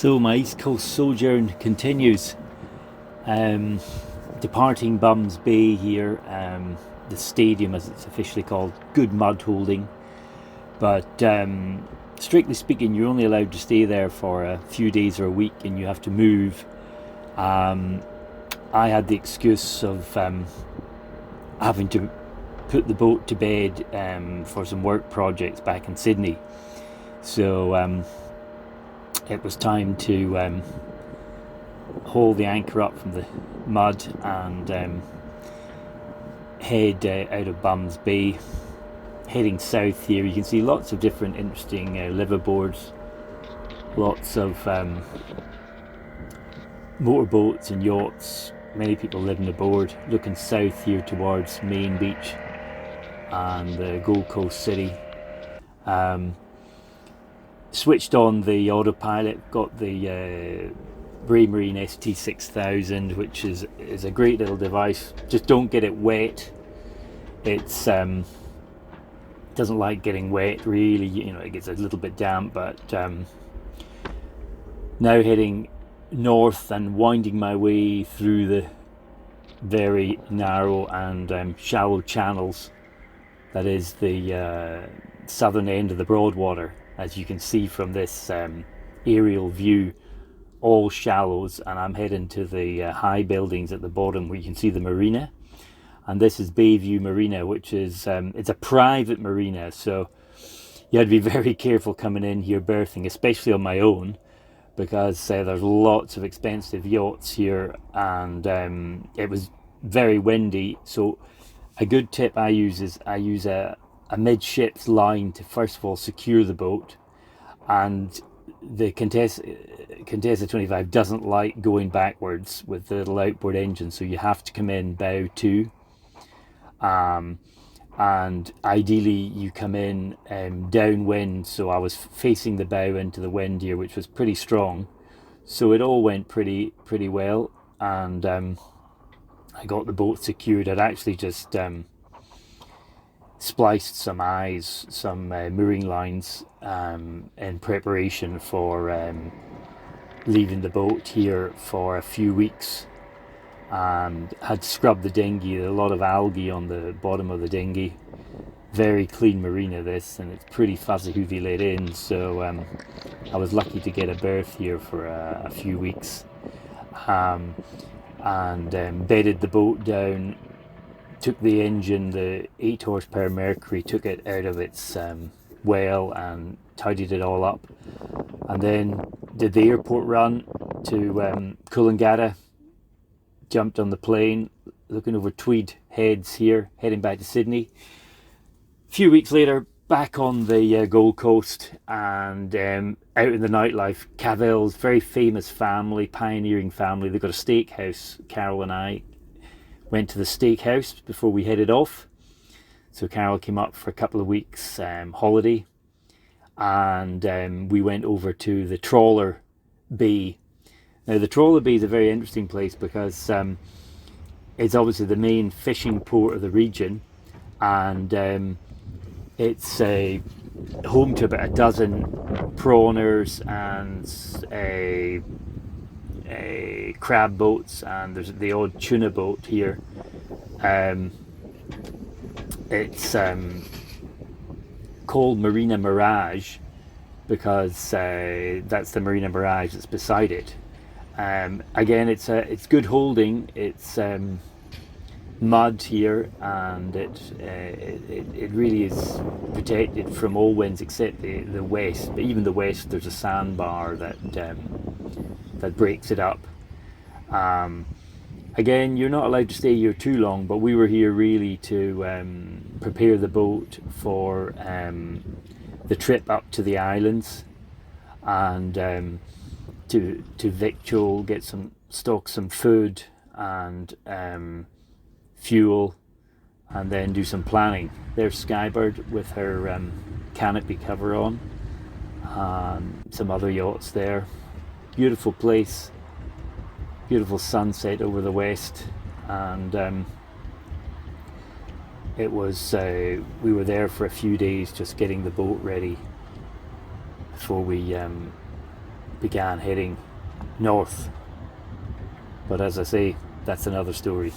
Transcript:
So my East Coast sojourn continues. Departing Bums Bay here, the stadium as it's officially called, good mud holding. But strictly speaking, you're only allowed to stay there for a few days or a week and you have to move. I had the excuse of having to put the boat to bed for some work projects back in Sydney. So it was time to haul the anchor up from the mud and head out of Bums Bay, heading south here. You can see lots of different interesting liveaboards, lots of motorboats and yachts, many people living aboard, looking south here towards Main Beach and the Gold Coast City. Switched on the autopilot, got the Marina ST6000, which is a great little device. Just don't get it wet. It's doesn't like getting wet really, it gets a little bit damp, but now heading north and winding my way through the very narrow and shallow channels that is the southern end of the Broadwater. As you can see from this aerial view, all shallows, and I'm heading to the high buildings at the bottom where you can see the marina. And this is Bayview Marina, which is it's a private marina, so you had to be very careful coming in here berthing, especially on my own, because there's lots of expensive yachts here, and it was very windy. So a good tip I use is I use a midships line to first of all secure the boat, and the Contessa 25 doesn't like going backwards with the little outboard engine, so you have to come in bow to, and ideally you come in downwind. So I was facing the bow into the wind here, which was pretty strong, so it all went pretty well, and I got the boat secured. I'd actually just spliced some eyes, some mooring lines in preparation for leaving the boat here for a few weeks, and had scrubbed the dinghy. A lot of algae on the bottom of the dinghy. Very clean marina this, and it's pretty fuzzy hoovy let in, so I was lucky to get a berth here for a few weeks, and bedded the boat down, took the engine, the 8 horsepower Mercury, took it out of its well and tidied it all up, and then did the airport run to Coolangatta, jumped on the plane, looking over Tweed Heads here, heading back to Sydney. A few weeks later, back on the Gold Coast and out in the nightlife. Cavell's very famous family, pioneering family. They've got a steakhouse. Carol and I went to the steakhouse before we headed off. So Carol came up for a couple of weeks holiday, and we went over to the Trawler Bay. Now the Trawler Bay is a very interesting place because it's obviously the main fishing port of the region, and it's home to about a dozen prawners and crab boats, and there's the odd tuna boat here. It's called Marina Mirage because that's the Marina Mirage that's beside it. Again, it's good holding. It's mud here, and it really is protected from all winds except the west. But even the west, there's a sandbar that breaks it up. Again, you're not allowed to stay here too long, but we were here really to prepare the boat for the trip up to the islands, and to victual, get some food and fuel, and then do some planning. There's Skyebird with her canopy cover on, some other yachts there. Beautiful place, beautiful sunset over the west, and it was we were there for a few days just getting the boat ready before we began heading north. But as I say, that's another story.